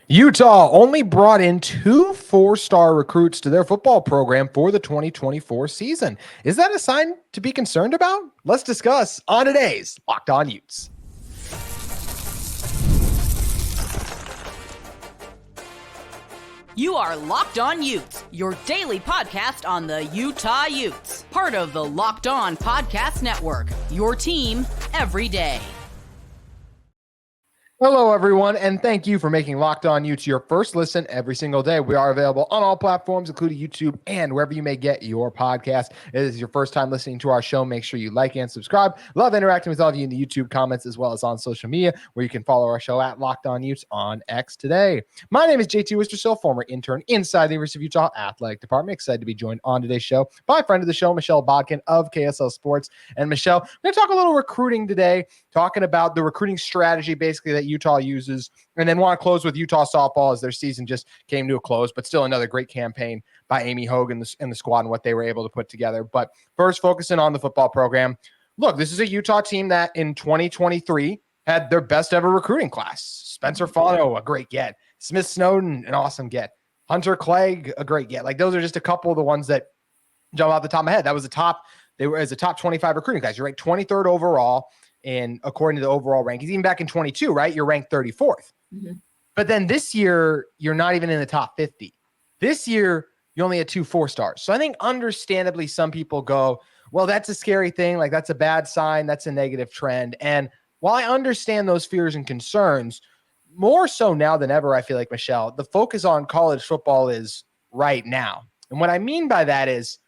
Utah only brought in 2 4-star recruits to their football program for the 2024 season. Is that a sign to be concerned about? Let's discuss on today's Locked On Utes. You are Locked On Utes, your daily podcast on the Utah Utes. Part of the Locked On Podcast Network, your team every day. Hello, everyone, and thank you for making Locked On Utes your first listen every single day. We are available on all platforms, including YouTube and wherever you may get your podcast. If this is your first time listening to our show, make sure you like and subscribe. Love interacting with all of you in the YouTube comments as well as on social media, where you can follow our show at Locked On Utes on X today. My name is JT Wistricll, former intern inside the University of Utah Athletic Department. Excited to be joined on today's show by friend of the show, Michelle Bodkin of KSL Sports. And Michelle, we're going to talk a little recruiting today, talking about the recruiting strategy basically that Utah uses, and then want to close with Utah softball as their season just came to a close, but still another great campaign by Amy Hogan and the squad and what they were able to put together. But first, focusing on the football program. Look, this is a Utah team that in 2023 had their best ever recruiting class. Spencer Fano, a great get. Smith Snowden, an awesome get. Hunter Clegg, a great get. Like, those are just a couple of the ones that jump off the top of my head. That was they were as a top 25 recruiting class. You're ranked 23rd overall. And according to the overall rankings, even back in 22, right, you're ranked 34th. Mm-hmm. But then this year, you're not even in the top 50. This year, you only had 2 4-stars. So I think understandably, some people go, well, that's a scary thing. Like, that's a bad sign. That's a negative trend. And while I understand those fears and concerns, more so now than ever, I feel like, Michelle, the focus on college football is right now. And what I mean by that is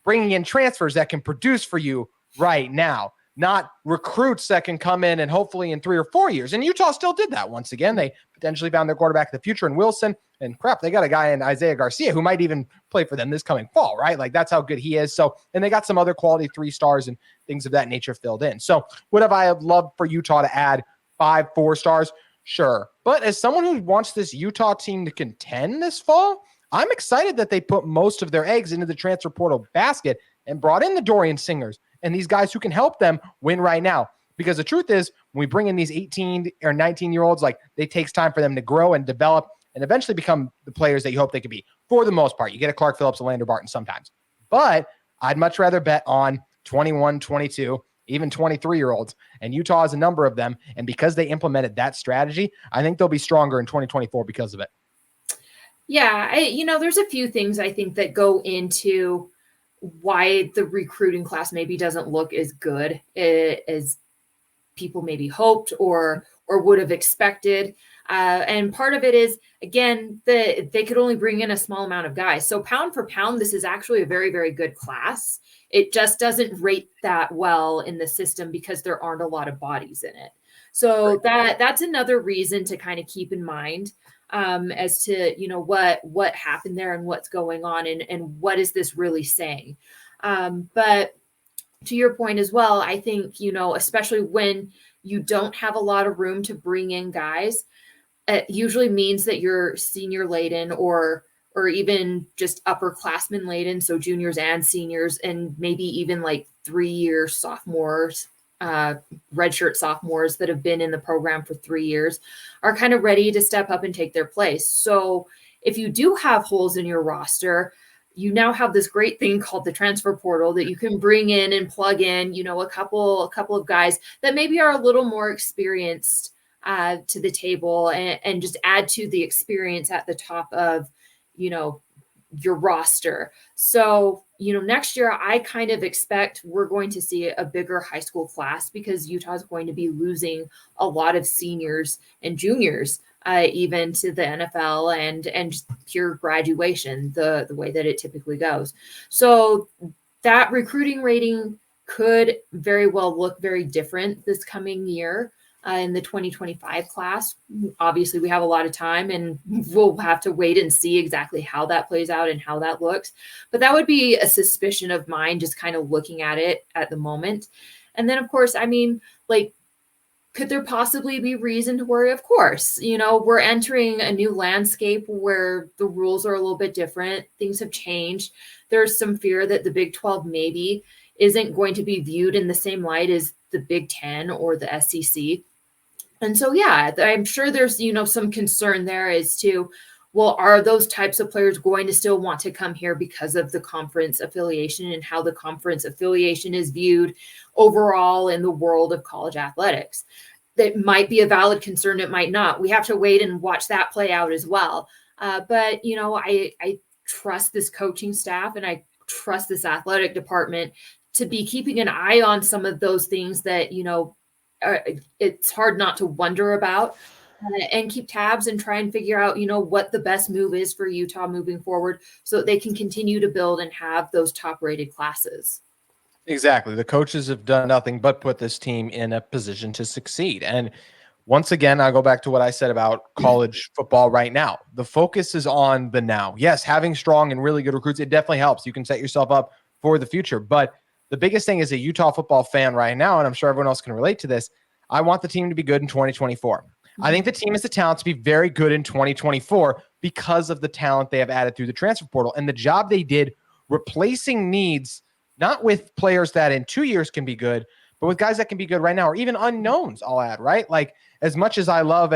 bringing in transfers that can produce for you right now, not recruits that can come in and hopefully in 3 or 4 years. And Utah still did that once again. They potentially found their quarterback of the future in Wilson. And crap, they got a guy in Isaiah Garcia who might even play for them this coming fall, right? Like, that's how good he is. So, and they got some other quality 3-stars and things of that nature filled in. So would have I loved for Utah to add 5 4-stars? Sure. But as someone who wants this Utah team to contend this fall, I'm excited that they put most of their eggs into the transfer portal basket and brought in the Dorian Singers and these guys who can help them win right now. Because the truth is, when we bring in these 18 or 19-year-olds, like, it takes time for them to grow and develop and eventually become the players that you hope they could be. For the most part, you get a Clark Phillips, a Lander Barton sometimes. But I'd much rather bet on 21, 22, even 23-year-olds. And Utah has a number of them. And because they implemented that strategy, I think they'll be stronger in 2024 because of it. Yeah, there's a few things I think that go into why the recruiting class maybe doesn't look as good as people maybe hoped or would have expected. And part of it is, again, they could only bring in a small amount of guys. So pound for pound, this is actually a very, very good class. It just doesn't rate that well in the system because there aren't a lot of bodies in it. So that's another reason to kind of keep in mind as to, what happened there and what's going on and what is this really saying. But to your point as well, I think, especially when you don't have a lot of room to bring in guys, it usually means that you're senior laden or even just upperclassmen laden. So juniors and seniors, and maybe even like 3-year sophomores, redshirt sophomores that have been in the program for 3 years are kind of ready to step up and take their place. So if you do have holes in your roster, you now have this great thing called the transfer portal that you can bring in and plug in, a couple of guys that maybe are a little more experienced to the table and just add to the experience at the top of, your roster. So, next year, I kind of expect we're going to see a bigger high school class because Utah is going to be losing a lot of seniors and juniors, even to the NFL and just pure graduation, the way that it typically goes. So that recruiting rating could very well look very different this coming year. In the 2025 class. Obviously, we have a lot of time and we'll have to wait and see exactly how that plays out and how that looks. But that would be a suspicion of mine, just kind of looking at it at the moment. And then, of course, could there possibly be reason to worry? Of course. We're entering a new landscape where the rules are a little bit different. Things have changed. There's some fear that the Big 12 maybe isn't going to be viewed in the same light as the Big 10 or the SEC. And so, yeah, I'm sure there's, some concern there as to, well, are those types of players going to still want to come here because of the conference affiliation and how the conference affiliation is viewed overall in the world of college athletics? That might be a valid concern. It might not. We have to wait and watch that play out as well. But, I trust this coaching staff and I trust this athletic department to be keeping an eye on some of those things that, it's hard not to wonder about, and keep tabs and try and figure out, what the best move is for Utah moving forward so that they can continue to build and have those top rated classes. Exactly. The coaches have done nothing but put this team in a position to succeed. And once again, I go back to what I said about college football right now. The focus is on the now. Yes, having strong and really good recruits, it definitely helps. You can set yourself up for the future. But the biggest thing as a Utah football fan right now, and I'm sure everyone else can relate to this, I want the team to be good in 2024. I think the team has the talent to be very good in 2024 because of the talent they have added through the transfer portal and the job they did replacing needs, not with players that in 2 years can be good, but with guys that can be good right now, or even unknowns, I'll add, right? Like, as much as I love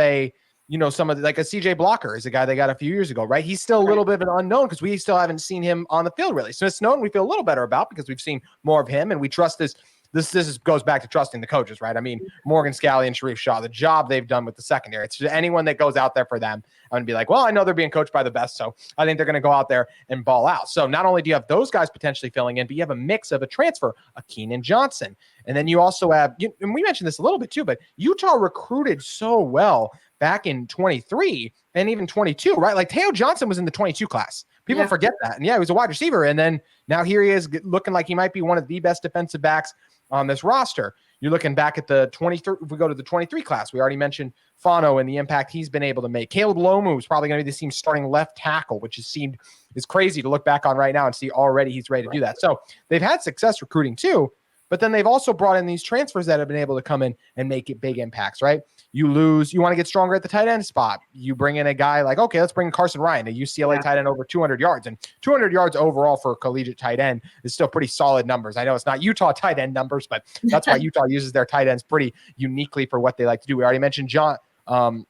some of the, like a CJ Blocker is a guy they got a few years ago, right? He's still a little bit of an unknown because we still haven't seen him on the field really. Smith Snowden, we feel a little better about because we've seen more of him and we trust this. This goes back to trusting the coaches, right? I mean, Morgan Scalley and Sharif Shaw, the job they've done with the secondary. It's just anyone that goes out there for them, I'm going to be like, well, I know they're being coached by the best, so I think they're going to go out there and ball out. So not only do you have those guys potentially filling in, but you have a mix of a transfer, a Keenan Johnson. And then you also have, and we mentioned this a little bit too, but Utah recruited so well back in 23 and even 22, right? Like Teo Johnson was in the 22 class. People forget that. And yeah, he was a wide receiver. And then now here he is looking like he might be one of the best defensive backs on this roster. You're looking back at the 23. If we go to the 23 class, we already mentioned Fano and the impact he's been able to make. Caleb Lomu is probably going to be the team's starting left tackle, which is crazy to look back on right now and see already he's ready to do that. So they've had success recruiting too, but then they've also brought in these transfers that have been able to come in and make it big impacts, right? You want to get stronger at the tight end spot. You bring in a guy like, okay, let's bring Carson Ryan, a UCLA tight end, over 200 yards. And 200 yards overall for a collegiate tight end is still pretty solid numbers. I know it's not Utah tight end numbers, but that's why Utah uses their tight ends pretty uniquely for what they like to do. We already mentioned Johnson.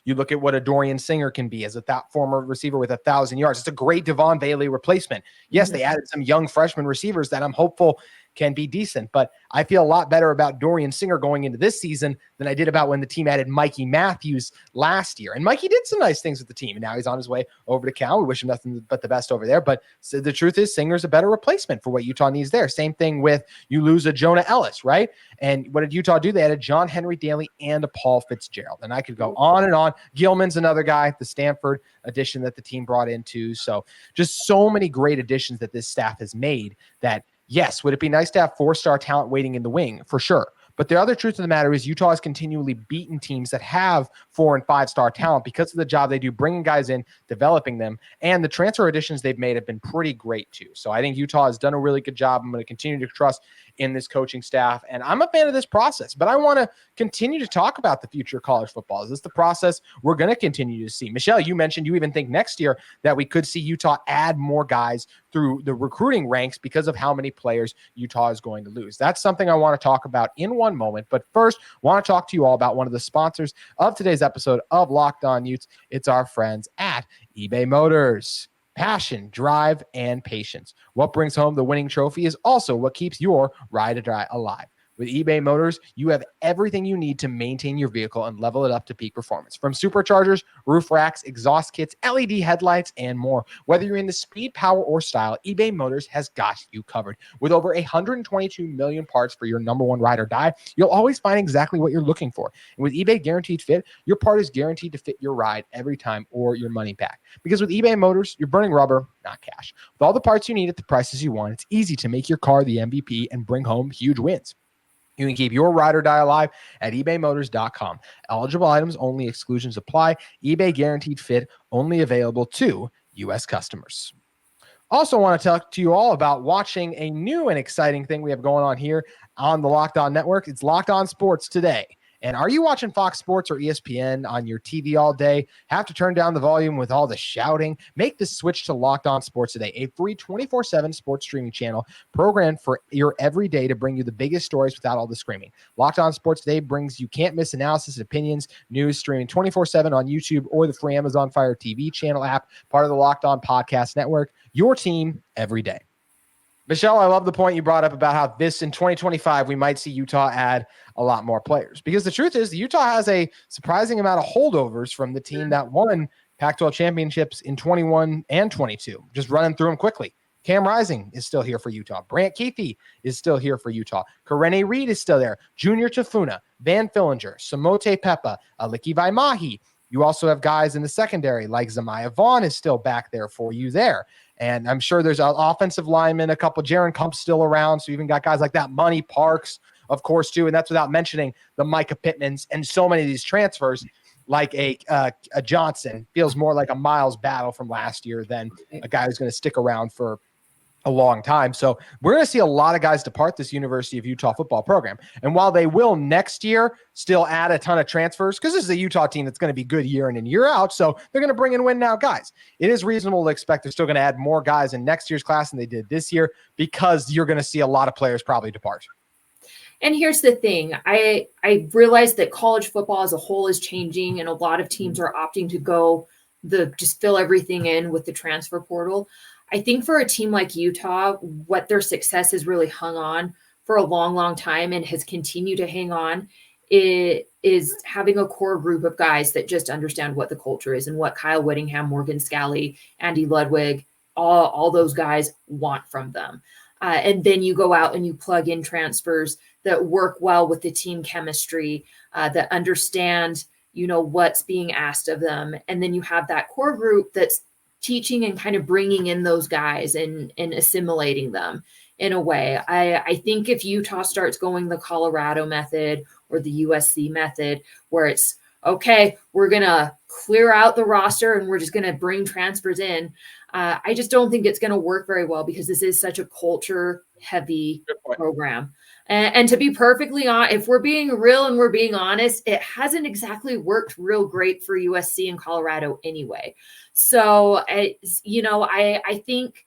You look at what a Dorian Singer can be as that former receiver with 1,000 yards. It's a great Devon Bailey replacement. Yes, they added some young freshman receivers that I'm hopeful can be decent, but I feel a lot better about Dorian Singer going into this season than I did about when the team added Mikey Matthews last year. And Mikey did some nice things with the team, and now he's on his way over to Cal. We wish him nothing but the best over there, but so the truth is Singer's a better replacement for what Utah needs there. Same thing with you lose a Jonah Ellis, right? And what did Utah do? They added John Henry Daly and a Paul Fitzgerald, and I could go on and on. Gilman's another guy, the Stanford addition that the team brought into. So just so many great additions that this staff has made that, yes, would it be nice to have 4-star talent waiting in the wing? For sure. But the other truth of the matter is Utah has continually beaten teams that have 4- and 5-star talent because of the job they do bringing guys in, developing them, and the transfer additions they've made have been pretty great too. So I think Utah has done a really good job. I'm going to continue to trust in this coaching staff, and I'm a fan of this process, but I want to continue to talk about the future of college football. Is this the process we're going to continue to see? Michelle, you mentioned you even think next year that we could see Utah add more guys through the recruiting ranks because of how many players Utah is going to lose. That's something I want to talk about in one moment. But first, I want to talk to you all about one of the sponsors of today's episode of Locked On Utes. It's our friends at eBay Motors. Passion, drive, and patience. What brings home the winning trophy is also what keeps your ride or die alive. With eBay Motors, you have everything you need to maintain your vehicle and level it up to peak performance. From superchargers, roof racks, exhaust kits, LED headlights, and more. Whether you're in the speed, power, or style, eBay Motors has got you covered. With over 122 million parts for your number one ride or die, you'll always find exactly what you're looking for. And with eBay Guaranteed Fit, your part is guaranteed to fit your ride every time or your money back. Because with eBay Motors, you're burning rubber, not cash. With all the parts you need at the prices you want, it's easy to make your car the MVP and bring home huge wins. You can keep your ride or die alive at ebaymotors.com. Eligible items only, exclusions apply. eBay Guaranteed Fit only available to U.S. customers. Also want to talk to you all about watching a new and exciting thing we have going on here on the Locked On Network. It's Locked On Sports Today. And are you watching Fox Sports or ESPN on your TV all day? Have to turn down the volume with all the shouting? Make the switch to Locked On Sports Today, a free 24/7 sports streaming channel programmed for your every day to bring you the biggest stories without all the screaming. Locked On Sports Today brings you can't miss analysis and opinions, news streaming 24/7 on YouTube or the free Amazon Fire TV channel app, part of the Locked On Podcast Network. Your team every day. Michelle, I love the point you brought up about how this in 2025, we might see Utah add a lot more players, because the truth is Utah has a surprising amount of holdovers from the team that won Pac-12 championships in 21 and 22. Just running through them quickly. Cam Rising is still here for Utah. Brant Keithy is still here for Utah. Karene Reed is still there. Junior Tafuna, Van Fillinger, Samote Pepa, Aliki Vaimahi. You also have guys in the secondary like Zamiah Vaughn is still back there for you there. And I'm sure there's an offensive lineman, a couple. Jaron Kump's still around. So you even got guys like that. Money Parks, of course, too. And that's without mentioning the Micah Pittmans and so many of these transfers, like a Johnson. Feels more like a Miles Battle from last year than a guy who's going to stick around for a long time. So we're going to see a lot of guys depart this University of Utah football program. And while they will next year still add a ton of transfers, because this is a Utah team that's going to be good year in and year out, so they're going to bring in win now guys. It is reasonable to expect they're still going to add more guys in next year's class than they did this year, because you're going to see a lot of players probably depart. And here's the thing. I realize that college football as a whole is changing, and a lot of teams are opting to go just fill everything in with the transfer portal. I think for a team like Utah, what their success has really hung on for a long, long time and has continued to hang on is having a core group of guys that just understand what the culture is and what Kyle Whittingham, Morgan Scalley, Andy Ludwig, all those guys want from them. And then you go out and you plug in transfers that work well with the team chemistry, that understand, what's being asked of them. And then you have that core group that's teaching and kind of bringing in those guys and assimilating them in a way. I think if Utah starts going the Colorado method or the USC method, where it's, okay, we're going to clear out the roster and we're just going to bring transfers in, I just don't think it's going to work very well, because this is such a culture heavy program. And to be perfectly honest, if we're being real and we're being honest, it hasn't exactly worked real great for USC and Colorado anyway. So, I think,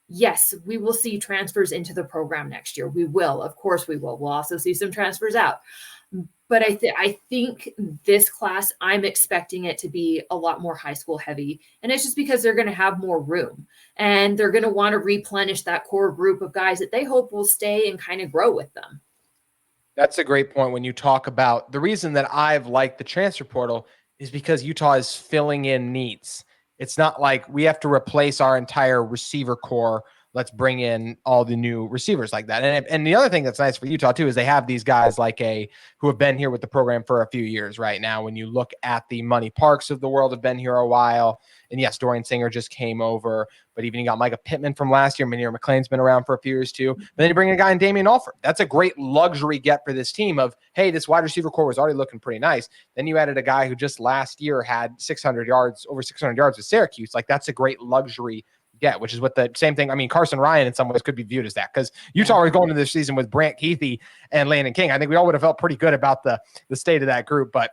yes, we will see transfers into the program next year. We will. Of course we will. We'll also see some transfers out. But I think this class, I'm expecting it to be a lot more high school heavy. And it's just because they're going to have more room. And they're going to want to replenish that core group of guys that they hope will stay and kind of grow with them. That's a great point when you talk about the reason that I've liked the transfer portal is because Utah is filling in needs. It's not like we have to replace our entire receiver core. Let's bring in all the new receivers like that. And the other thing that's nice for Utah too is they have these guys who have been here with the program for a few years right now. When you look at the Money Parks of the world, have been here a while. And yes, Dorian Singer just came over, but even you got Micah Pittman from last year. Munir McLean's been around for a few years too. But then you bring in a guy in Damian Alford. That's a great luxury get for this team of, hey, this wide receiver core was already looking pretty nice. Then you added a guy who just last year had over 600 yards with Syracuse. Like, that's a great luxury get, which is what the same thing. I mean, Carson Ryan in some ways could be viewed as that, because Utah was going into this season with Brant Keithy and Landon King. I think we all would have felt pretty good about the state of that group, but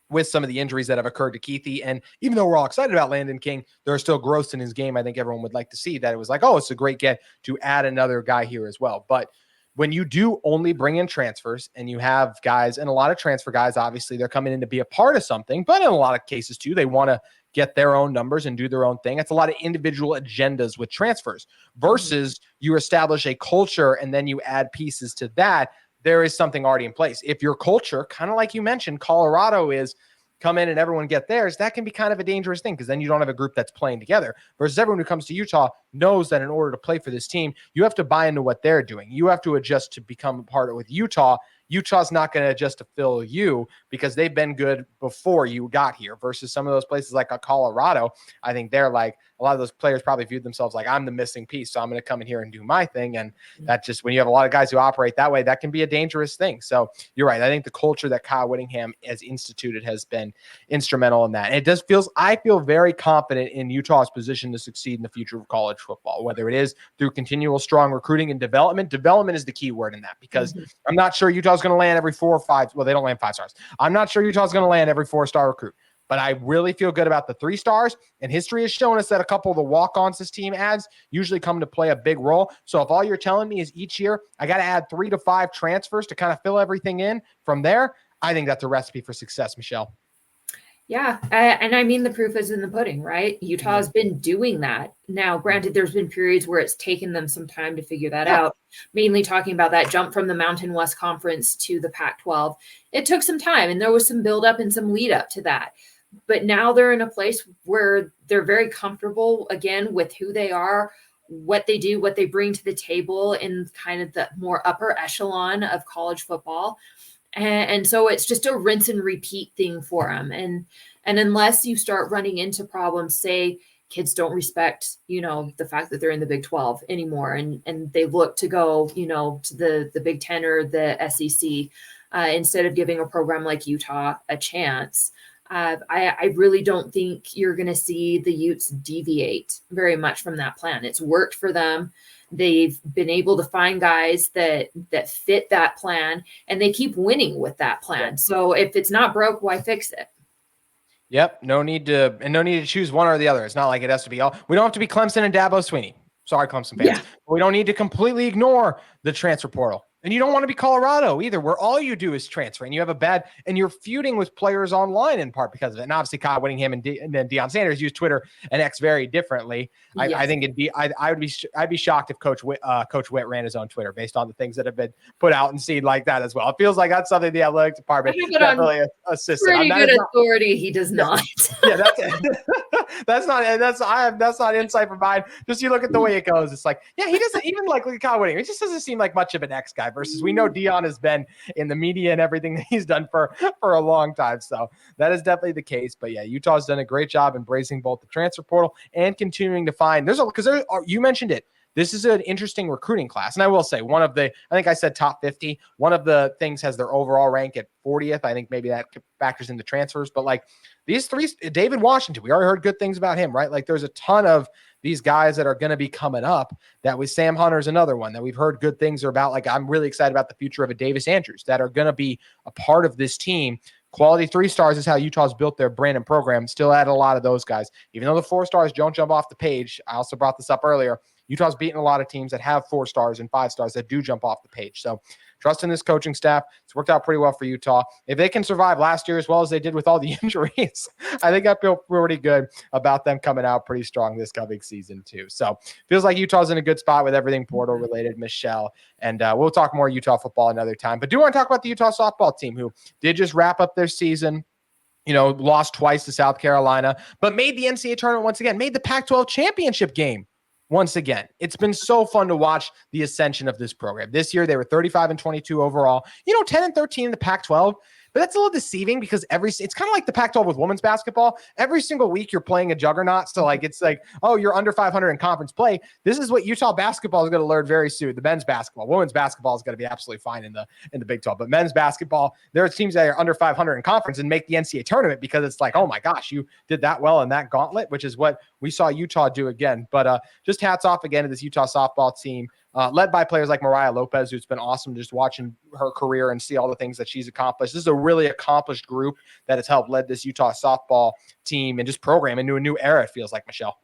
with some of the injuries that have occurred to Keithy, and even though we're all excited about Landon King, there are still growths in his game. I think everyone would like to see that. It was like, oh, it's a great get to add another guy here as well. But when you do only bring in transfers and you have guys, and a lot of transfer guys, obviously they're coming in to be a part of something, but in a lot of cases too, they want to get their own numbers and do their own thing. It's a lot of individual agendas with transfers versus you establish a culture and then you add pieces to that. There is something already in place. If your culture, kind of like you mentioned, Colorado is come in and everyone get theirs, that can be kind of a dangerous thing, because then you don't have a group that's playing together, versus everyone who comes to Utah knows that in order to play for this team, you have to buy into what they're doing. You have to adjust to become a part of with Utah. Utah's not going to adjust to fill you because they've been good before you got here, versus some of those places like a Colorado. I think they're like, a lot of those players probably viewed themselves like, I'm the missing piece, so I'm going to come in here and do my thing. And that just, when you have a lot of guys who operate that way, that can be a dangerous thing. So you're right. I think the culture that Kyle Whittingham has instituted has been instrumental in that. And I feel very confident in Utah's position to succeed in the future of college football, whether it is through continual strong recruiting and development. Development is the key word in that, because I'm not sure Utah's Utah's going to land every 4 or 5. Well, they don't land 5 stars. I'm not sure Utah's going to land every 4-star recruit, but I really feel good about the 3 stars. And history has shown us that a couple of the walk-ons this team adds usually come to play a big role. So if all you're telling me is each year I got to add 3 to 5 transfers to kind of fill everything in from there, I think that's a recipe for success, Michelle. Yeah. And I mean, the proof is in the pudding, right? Utah has been doing that. Now, granted, there's been periods where it's taken them some time to figure that out, mainly talking about that jump from the Mountain West Conference to the Pac-12. It took some time, and there was some buildup and some lead up to that. But now they're in a place where they're very comfortable, again, with who they are, what they do, what they bring to the table in kind of the more upper echelon of college football. And so it's just a rinse and repeat thing for them. And unless you start running into problems, say kids don't respect, the fact that they're in the Big 12 anymore, and they look to go, to the Big 10 or the SEC, instead of giving a program like Utah a chance. I really don't think you're going to see the Utes deviate very much from that plan. It's worked for them. They've been able to find guys that fit that plan, and they keep winning with that plan. So if it's not broke, why fix it? Yep. No need to choose one or the other. It's not like it has to be all. We don't have to be Clemson and Dabo Swinney. Sorry, Clemson fans. Yeah. We don't need to completely ignore the transfer portal. And you don't want to be Colorado either, where all you do is transfer, and you have and you're feuding with players online in part because of it. And obviously, Kyle Whittingham and then Deion Sanders use Twitter and X very differently. Yes. I think I'd be shocked if Coach Witt ran his own Twitter based on the things that have been put out and seen like that as well. It feels like that's something the athletic department definitely assisted. Pretty good authority. He does not. Yeah, that's not insight from mine. Just you look at the way it goes. It's like, yeah, he doesn't even like Kyle Whittingham. He just doesn't seem like much of an X guy. Versus we know Deion has been in the media and everything that he's done for a long time. So that is definitely the case. But yeah, Utah's done a great job embracing both the transfer portal and continuing to find you mentioned it. This is an interesting recruiting class. And I will say I think I said top 50. One of the things has their overall rank at 40th. I think maybe that factors into transfers. But like these 3, David Washington, we already heard good things about him, right? Like there's a ton of these guys that are going to be coming up. That was Sam Hunter's another one that we've heard good things about. Like I'm really excited about the future of a Davis Andrews that are going to be a part of this team. Quality 3 stars is how Utah's built their brand and program. Still add a lot of those guys. Even though the 4 stars don't jump off the page, I also brought this up earlier, Utah's beaten a lot of teams that have 4 stars and 5 stars that do jump off the page. So trust in this coaching staff. It's worked out pretty well for Utah. If they can survive last year as well as they did with all the injuries, I think I feel pretty good about them coming out pretty strong this coming season too. So feels like Utah's in a good spot with everything portal related, Michelle. And we'll talk more Utah football another time. But do want to talk about the Utah softball team who did just wrap up their season. Lost twice to South Carolina, but made the NCAA tournament once again, made the Pac-12 championship game. Once again, it's been so fun to watch the ascension of this program. This year, they were 35-22 overall, 10-13 in the Pac-12. But that's a little deceiving because it's kind of like the Pac-12 with women's basketball. Every single week you're playing a juggernaut. So it's like, oh, you're under 500 in conference play. This is what Utah basketball is going to learn very soon. The men's basketball, women's basketball is going to be absolutely fine in the Big 12. But men's basketball, there are teams that are under 500 in conference and make the NCAA tournament because it's like, oh my gosh, you did that well in that gauntlet, which is what we saw Utah do again. But just hats off again to this Utah softball team. Led by players like Mariah Lopez, who's been awesome just watching her career and see all the things that she's accomplished. This is a really accomplished group that has helped lead this Utah softball team and just program into a new era, it feels like, Michelle.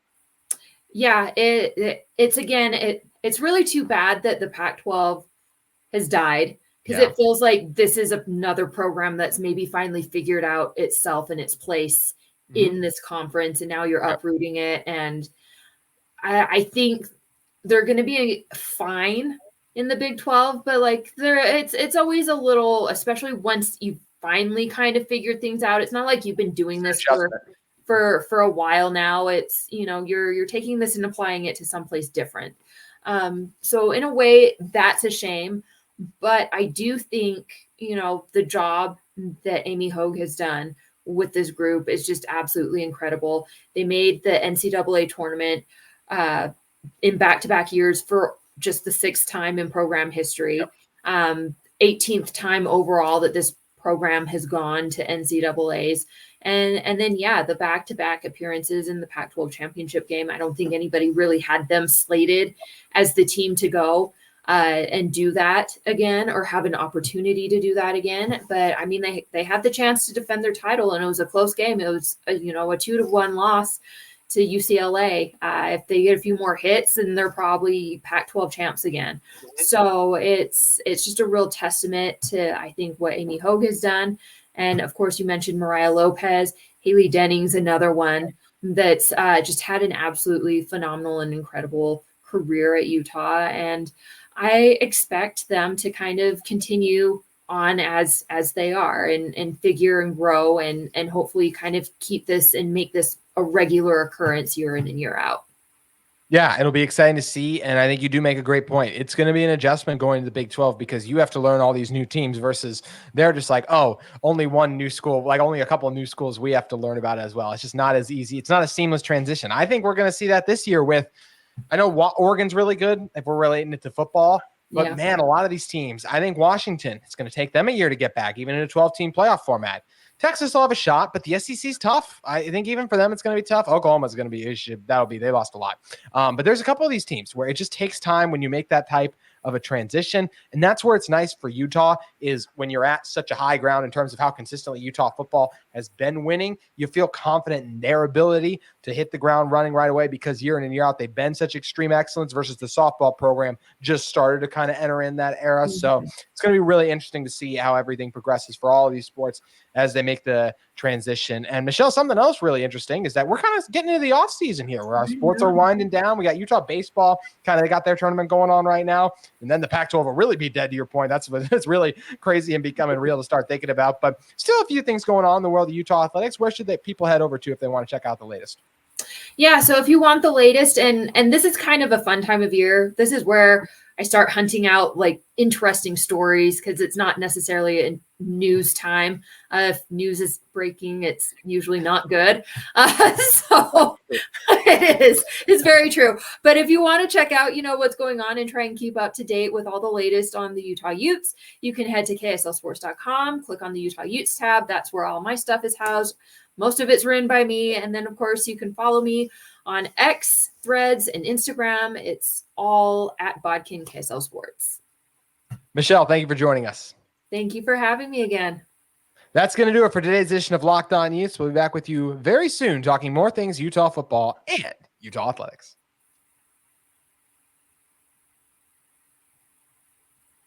Yeah, it's really too bad that the Pac-12 has died because it feels like this is another program that's maybe finally figured out itself and its place in this conference, and now you're uprooting it. And I think they're going to be fine in the Big 12, but it's always a little, especially once you finally kind of figured things out. It's not like you've been doing this for a while now. It's, you're taking this and applying it to someplace different. So in a way that's a shame, but I do think, the job that Amy Hogue has done with this group is just absolutely incredible. They made the NCAA tournament, in back-to-back years for just the 6th time in program history, 18th time overall that this program has gone to NCAAs. And then, the back-to-back appearances in the Pac-12 championship game. I don't think anybody really had them slated as the team to go. and do that again, or have an opportunity to do that again. But I mean, they had the chance to defend their title, and it was a close game. It was a 2-1 loss to UCLA. If they get a few more hits, then they're probably Pac-12 champs again. So it's just a real testament to, I think, what Amy Hogue has done. And of course, you mentioned Mariah Lopez, Haley Dennings, another one that's just had an absolutely phenomenal and incredible career at Utah. And I expect them to kind of continue on as they are and figure and grow and hopefully kind of keep this and make this a regular occurrence year in and year out. Yeah, it'll be exciting to see. And I think you do make a great point. It's going to be an adjustment going to the Big 12 because you have to learn all these new teams versus they're just like, oh, only one new school, like only a couple of new schools we have to learn about as well. It's just not as easy. It's not a seamless transition. I think we're going to see that this year with, I know Oregon's really good if we're relating it to football, but man, a lot of these teams, I think Washington, it's going to take them a year to get back, even in a 12-team playoff format. Texas will have a shot, but the SEC's tough. I think even for them, it's going to be tough. Oklahoma's going to be, they lost a lot. But there's a couple of these teams where it just takes time when you make that type of a transition. And that's where it's nice for Utah is when you're at such a high ground in terms of how consistently Utah football has been winning, you feel confident in their ability to hit the ground running right away because year in and year out, they've been such extreme excellence versus the softball program just started to kind of enter in that era. So it's going to be really interesting to see how everything progresses for all of these sports as they make the transition. And Michelle, something else really interesting is that we're kind of getting into the off season here where our sports are winding down. We got Utah baseball, they got their tournament going on right now. And then the Pac-12 will really be dead to your point. It's really crazy and becoming real to start thinking about, but still a few things going on in the world of Utah athletics. Where should people head over to if they want to check out the latest? Yeah. So if you want the latest, and this is kind of a fun time of year, this is where I start hunting out like interesting stories because it's not necessarily a news time. If news is breaking, it's usually not good. So it's very true. But if you want to check out, what's going on and try and keep up to date with all the latest on the Utah Utes, you can head to kslsports.com, click on the Utah Utes tab. That's where all my stuff is housed. Most of it's written by me. And then, of course, you can follow me on X, Threads, and Instagram. It's all at Bodkin KSL Sports. Michelle, thank you for joining us. Thank you for having me again. That's going to do it for today's edition of Locked On Utes. We'll be back with you very soon talking more things Utah football and Utah athletics.